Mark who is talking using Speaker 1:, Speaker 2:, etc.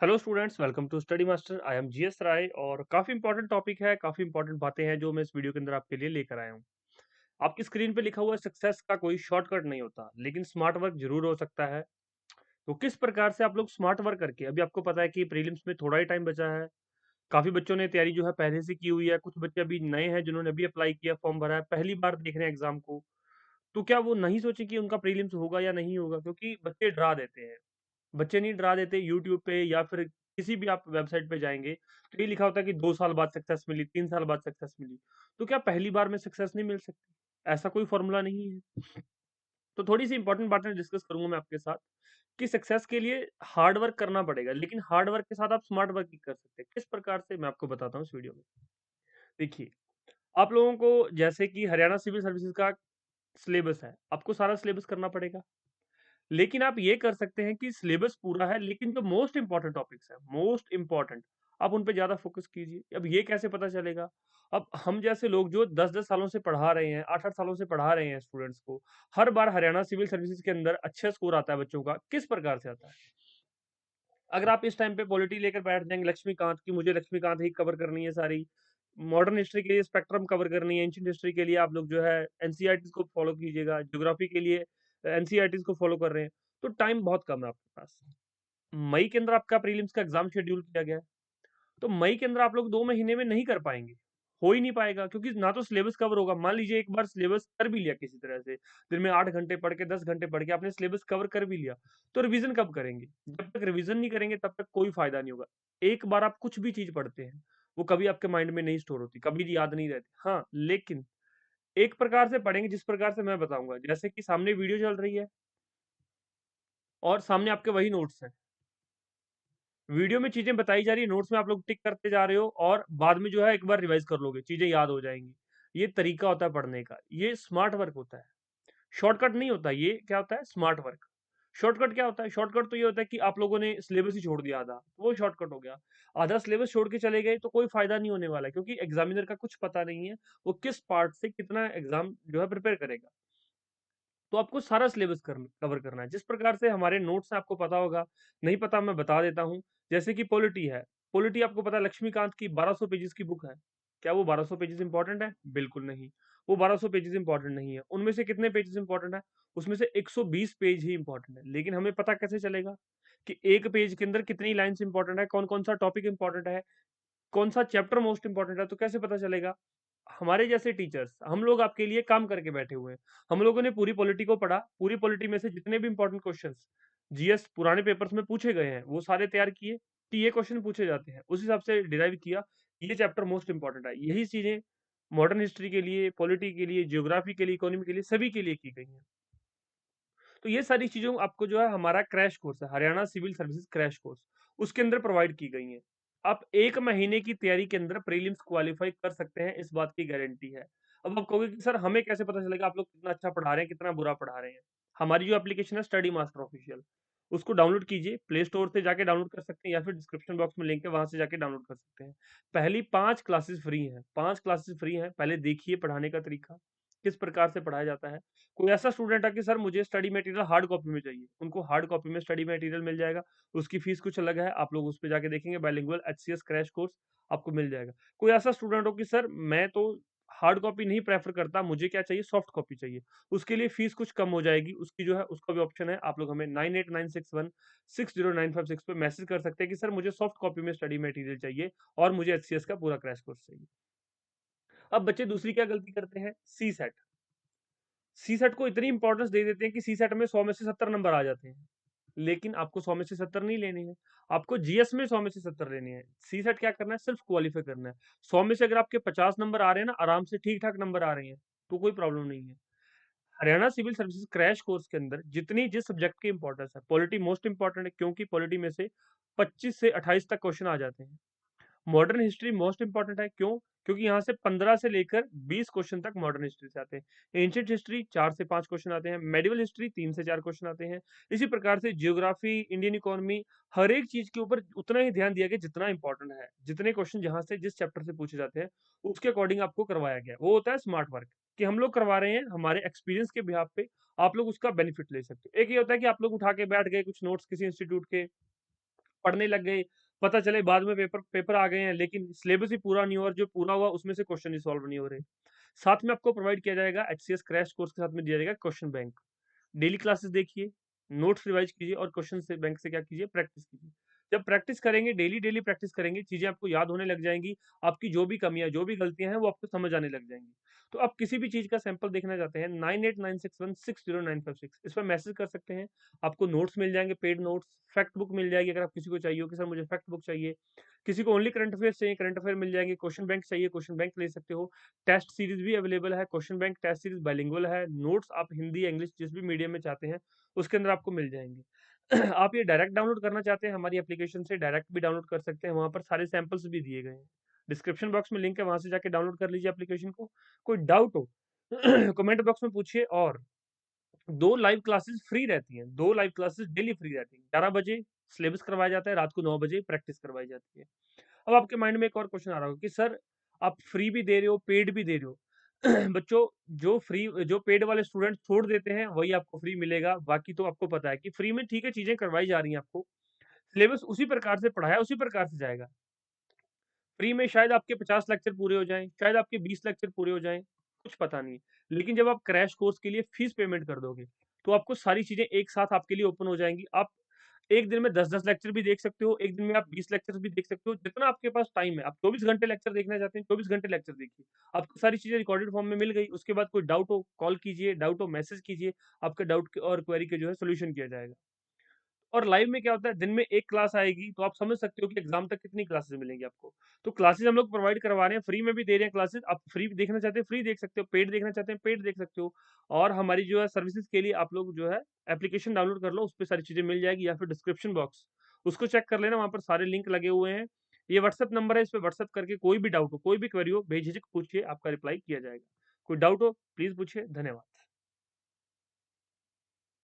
Speaker 1: Hello students, welcome to study master. I am G S Rai और काफी important topic है, काफी इंपॉर्टेंट बातें हैं जो मैं इस वीडियो के अंदर आपके लिए लेकर आया हूँ। आपकी स्क्रीन पे लिखा हुआ सक्सेस का कोई शॉर्टकट नहीं होता, लेकिन स्मार्ट वर्क जरूर हो सकता है। तो किस प्रकार से आप लोग स्मार्ट वर्क करके, अभी आपको पता है कि प्रीलिम्स में थोड़ा ही टाइम बचा है। काफी बच्चों ने तैयारी जो है पहले से की हुई है, कुछ बच्चे अभी नए हैं जिन्होंने अभी अप्लाई किया, फॉर्म भरा है, पहली बार देख रहे हैं एग्जाम को। तो क्या वो नहीं सोचे कि उनका प्रीलिम्स होगा या नहीं होगा? क्योंकि बच्चे डरा देते हैं। बच्चे नहीं डरा देते। यूट्यूब पे या फिर किसी भी आप वेबसाइट पे जाएंगे तो ये लिखा होता है कि 2 साल बाद सक्सेस मिली, 3 साल बाद सक्सेस मिली। तो क्या पहली बार में सक्सेस नहीं मिल सकती? ऐसा कोई फॉर्मूला नहीं है। तो थोड़ी सी इंपॉर्टेंट बातें डिस्कस करूंगा मैं आपके साथ कि सक्सेस के लिए हार्ड वर्क करना पड़ेगा, लेकिन हार्ड वर्क के साथ आप स्मार्ट वर्क भी कर सकते हैं। किस प्रकार से, मैं आपको बताता हूँ इस वीडियो में। देखिए, आप लोगों को जैसे कि हरियाणा सिविल सर्विसेज का सिलेबस है, आपको सारा सिलेबस करना पड़ेगा। लेकिन आप ये कर सकते हैं कि सिलेबस पूरा है, लेकिन जो मोस्ट इंपॉर्टेंट टॉपिक्स है, मोस्ट इंपॉर्टेंट, आप उन पे ज्यादा फोकस कीजिए। अब ये कैसे पता चलेगा? अब हम जैसे लोग जो 10-10 सालों से पढ़ा रहे हैं, 8-8 सालों से पढ़ा रहे हैं स्टूडेंट्स को, हर बार हरियाणा सिविल सर्विसेज के अंदर अच्छा स्कोर आता है बच्चों का। किस प्रकार से आता है? अगर आप इस टाइम पे पॉलिटी लेकर बैठ जाएंगे, लक्ष्मीकांत की, मुझे लक्ष्मीकांत ही कवर करनी है सारी, मॉडर्न हिस्ट्री के लिए स्पेक्ट्रम कवर करनी है, एंशिएंट हिस्ट्री के लिए आप लोग जो है एनसीईआरटी को फॉलो कीजिएगा, ज्योग्राफी के लिए एनसीईआरटी को फॉलो कर रहे हैं, तो टाइम बहुत कम है आपके पास। मई के अंदर आपका प्रीलिम्स का एग्जाम शेड्यूल किया गया है, तो मई के अंदर आप लोग 2 महीने में नहीं कर पाएंगे। हो ही नहीं पाएगा, क्योंकि ना तो सिलेबस कवर होगा। मान लीजिए एक बार सिलेबस कर भी लिया किसी तरह से, दिन में 8 घंटे पढ़ के, 10 घंटे पढ़ के आपने सिलेबस कवर कर भी लिया, तो रिवीजन कब करेंगे? जब तक रिवीजन नहीं करेंगे तब तक कोई फायदा नहीं होगा। एक बार आप कुछ भी चीज पढ़ते हैं, वो कभी आपके माइंड में नहीं स्टोर होती, कभी याद नहीं रहती। हाँ, लेकिन एक प्रकार से पढ़ेंगे जिस प्रकार से मैं बताऊंगा। जैसे कि सामने वीडियो चल रही है और सामने आपके वही नोट्स हैं। वीडियो में चीजें बताई जा रही है, नोट्स में आप लोग टिक करते जा रहे हो, और बाद में जो है एक बार रिवाइज कर लोगे, चीजें याद हो जाएंगी। ये तरीका होता है पढ़ने का, ये स्मार्ट वर्क होता है। शॉर्टकट नहीं होता। ये क्या होता है? Smart work. शॉर्टकट क्या होता है? शॉर्टकट तो ये होता है कि आप लोगों ने सिलेबस ही छोड़ दिया आधा, तो वो शॉर्टकट हो गया। आधा सिलेबस छोड़ के चले गए तो कोई फायदा नहीं होने वाला है, क्योंकि एग्जामिनर का कुछ पता नहीं है वो किस पार्ट से कितना एग्जाम जो है प्रिपेयर करेगा। तो आपको सारा सिलेबस कवर करना है। जिस प्रकार से हमारे नोट्स हैं, आपको पता होगा, नहीं पता मैं बता देता हूँ। जैसे कि पॉलिटी है, पॉलिटी आपको पता है लक्ष्मीकांत की 1200 पेजेस की बुक है। क्या वो 1200 पेजेस इंपॉर्टेंट है? बिल्कुल नहीं। वो 1200 पेजेस इंपॉर्टेंट नहीं है। उनमें से कितने पेजेस इंपॉर्टेंट है? उसमें से 120 पेज ही इंपॉर्टेंट है। लेकिन हमें पता कैसे चलेगा कि एक पेज के अंदर कितनी लाइन्स इंपॉर्टेंट है, कौन कौन सा टॉपिक इंपॉर्टेंट है, कौन सा चैप्टर मोस्ट इंपॉर्टेंट है? तो कैसे पता चलेगा? हमारे जैसे टीचर्स, हम लोग आपके लिए काम करके बैठे हुए हैं। हम लोगों ने पूरी पॉलिटी को पढ़ा, पूरी पॉलिटी में से जितने भी इंपॉर्टेंट क्वेश्चंस जीएस पुराने पेपर्स में पूछे गए हैं, वो सारे तैयार किए कि ये क्वेश्चन पूछे जाते हैं, उस हिसाब से डिराइव किया, ये चैप्टर मोस्ट इंपॉर्टेंट है। यही चीजें मॉडर्न हिस्ट्री के लिए, पॉलिटी के लिए, जियोग्राफी के लिए, इकोनॉमी के लिए, सभी के लिए की गई हैं। तो ये सारी चीजों आपको जो है हमारा क्रैश कोर्स है, Haryana civil services crash course, उसके अंदर प्रोवाइड की गई है। आप 1 महीने की तैयारी के अंदर प्रीलिम्स क्वालिफाई कर सकते हैं, इस बात की गारंटी है। अब आप कहोगे कि सर हमें कैसे पता चलेगा आप लोग कितना अच्छा पढ़ा रहे हैं, कितना बुरा पढ़ा रहे हैं? हमारी जो एप्लीकेशन है स्टडी मास्टर ऑफिशियल, उसको डाउनलोड कीजिए, प्ले स्टोर से जाके डाउनलोड कर सकते हैं, या फिर डिस्क्रिप्शन बॉक्स में लिंक है, वहां से जाके डाउनलोड कर सकते हैं। पहली 5 क्लासेस फ्री हैं, 5 क्लासेस फ्री हैं। पहले देखिए पढ़ाने का तरीका, किस प्रकार से पढ़ाया जाता है। कोई ऐसा स्टूडेंट है कि सर मुझे स्टडी मटेरियल हार्ड कॉपी में चाहिए, उनको हार्ड कॉपी में स्टडी मटेरियल मिल जाएगा। उसकी फीस कुछ अलग है, आप लोग उस पे जाके देखेंगे, बाइलिंगुअल एचसीएस क्रैश कोर्स आपको मिल जाएगा। कोई ऐसा स्टूडेंट हो कि सर मैं तो हार्ड कॉपी नहीं प्रेफर करता, मुझे क्या चाहिए, सॉफ्ट कॉपी चाहिए, उसके लिए फीस कुछ कम हो जाएगी। उसकी जो है उसका भी ऑप्शन है। आप लोग हमें 9896160956 पे मैसेज कर सकते हैं कि सर मुझे सॉफ्ट कॉपी में स्टडी मटेरियल चाहिए और मुझे एचसीएस का पूरा क्रैश कोर्स चाहिए। अब बच्चे दूसरी क्या गलती करते हैं? सी सेट। सी सेट को इतनी इंपॉर्टेंस दे देते हैं कि सी सेट में 100 में से 70 नंबर आ जाते हैं। लेकिन आपको 100 में से 70 नहीं लेने हैं, आपको जीएस में 100 में से 70 लेने हैं। सी सेट क्या करना है? सिर्फ क्वालिफाई करना है। 100 में से अगर आपके 50 नंबर आ रहे हैं ना, आराम से ठीक ठाक नंबर आ रहे हैं, तो कोई प्रॉब्लम नहीं है। Haryana civil services crash course के अंदर जितनी जिस सब्जेक्ट की इंपॉर्टेंस है, पॉलिटी मोस्ट इंपॉर्टेंट है, क्योंकि पॉलिटी में से 25 से 28 तक क्वेश्चन आ जाते हैं। मॉडर्न हिस्ट्री मोस्ट इंपॉर्टेंट है, क्यों? क्योंकि यहाँ से 15 से लेकर 20 क्वेश्चन तक मॉडर्न हिस्ट्री से आते हैं। एंशियंट हिस्ट्री 4 से 5 क्वेश्चन आते हैं, मेडिवल हिस्ट्री 3 से 4 क्वेश्चन आते हैं। इसी प्रकार से जियोग्राफी, इंडियन इकोनॉमी, हर एक चीज के ऊपर उतना ही ध्यान दिया गया जितना इंपॉर्टेंट है। जितने क्वेश्चन जहां से जिस चैप्टर से पूछे जाते हैं, उसके अकॉर्डिंग आपको करवाया गया। वो होता है स्मार्ट वर्क, कि हम लोग करवा रहे हैं हमारे एक्सपीरियंस के बिहाफ पे, आप लोग उसका बेनिफिट ले सकते हो। एक ये होता है कि आप लोग उठा के बैठ गए कुछ नोट्स किसी इंस्टीट्यूट के, पढ़ने लग गए, पता चले बाद में पेपर पेपर आ गए हैं, लेकिन सिलेबस ही पूरा नहीं हुआ, और जो पूरा हुआ उसमें से क्वेश्चन ही सॉल्व नहीं हो रहे। साथ में आपको प्रोवाइड किया जाएगा एचसीएस क्रैश कोर्स के साथ में दिया जाएगा क्वेश्चन बैंक। डेली क्लासेस देखिए, नोट्स रिवाइज कीजिए, और क्वेश्चन से बैंक से क्या कीजिए, प्रैक्टिस कीजिए। जब प्रैक्टिस करेंगे, डेली डेली प्रैक्टिस करेंगे, चीजें आपको याद होने लग जाएंगी। आपकी जो भी कमियां, जो भी गलतियां हैं, वो आपको समझ आने लग जाएंगी। तो आप किसी भी चीज का सैंपल देखना चाहते हैं, 9896160956 इस पर मैसेज कर सकते हैं। आपको नोट्स मिल जाएंगे, पेड नोट्स, फैक्ट बुक मिल जाएगी अगर आप किसी को चाहिए हो कि सर मुझे फैक्ट बुक चाहिए। किसी को ओनली करंट अफेयर चाहिए, करंट अफेयर मिल जाएंगे। क्वेश्चन बैंक चाहिए, क्वेश्चन बैंक ले सकते हो। टेस्ट सीरीज भी अवेलेबल है, question bank test series bilingual है। नोट्स आप हिंदी इंग्लिश जिस भी मीडियम में चाहते हैं उसके अंदर आपको मिल जाएंगे। आप ये डायरेक्ट डाउनलोड करना चाहते हैं हमारी एप्लीकेशन से, डायरेक्ट भी डाउनलोड कर सकते हैं, वहां पर सारे सैंपल्स भी दिए गए हैं। डिस्क्रिप्शन बॉक्स में लिंक है, वहां से जाके डाउनलोड कर लीजिए एप्लीकेशन को। कोई डाउट हो कमेंट बॉक्स में पूछिए। और 2 लाइव क्लासेस फ्री रहती हैं, 2 लाइव क्लासेस डेली फ्री रहती हैं। 11 बजे सिलेबस करवाया जाता है, रात को 9 बजे प्रैक्टिस करवाई जाती है। अब आपके माइंड में एक और क्वेश्चन आ रहा होगा कि सर आप फ्री भी दे रहे हो, पेड भी दे रहे हो। बच्चों, जो पेड वाले स्टूडेंट छोड़ देते हैं वही आपको फ्री मिलेगा। बाकी तो आपको पता है कि फ्री में ठीक है, चीजें करवाई जा रही हैं आपको, सिलेबस उसी प्रकार से पढ़ाया, उसी प्रकार से जाएगा। फ्री में शायद आपके 50 लेक्चर पूरे हो जाएं, शायद आपके 20 लेक्चर पूरे हो जाएं, कुछ पता नहीं। लेकिन जब आप क्रैश कोर्स के लिए फीस पेमेंट कर दोगे, तो आपको सारी चीजें एक साथ आपके लिए ओपन हो जाएंगी। आप एक दिन में 10-10 लेक्चर भी देख सकते हो, एक दिन में आप 20 लेक्चर भी देख सकते हो, जितना आपके पास टाइम है। आप 24 घंटे लेक्चर देखना चाहते हैं, 24 घंटे लेक्चर देखिए। आपको सारी चीजें रिकॉर्डेड फॉर्म में मिल गई। उसके बाद कोई डाउट हो कॉल कीजिए, डाउट हो मैसेज कीजिए, आपके डाउट और क्वेरी के जो है सोल्यूशन किया जाएगा। और लाइव में क्या होता है, दिन में एक क्लास आएगी, तो आप समझ सकते हो कि एग्जाम तक कितनी क्लासेस मिलेंगी आपको। तो क्लासेस हम लोग प्रोवाइड करवा रहे हैं, फ्री में भी दे रहे हैं क्लासेस। आप फ्री देखना चाहते हैं फ्री देख सकते हो, पेड देखना चाहते हैं पेड देख सकते हो। और हमारी जो है सर्विसेज के लिए आप लोग जो है एप्लीकेशन डाउनलोड कर लो, उस पर सारी चीजें मिल जाएगी, या फिर डिस्क्रिप्शन बॉक्स उसको चेक कर लेना, वहां पर सारे लिंक लगे हुए हैं। ये व्हाट्सएप नंबर है, इस पर व्हाट्सएप करके कोई भी डाउट हो, कोई भी क्वेरी हो, बेझिझक पूछिए, आपका रिप्लाई किया जाएगा। कोई डाउट हो प्लीज पूछिए। धन्यवाद।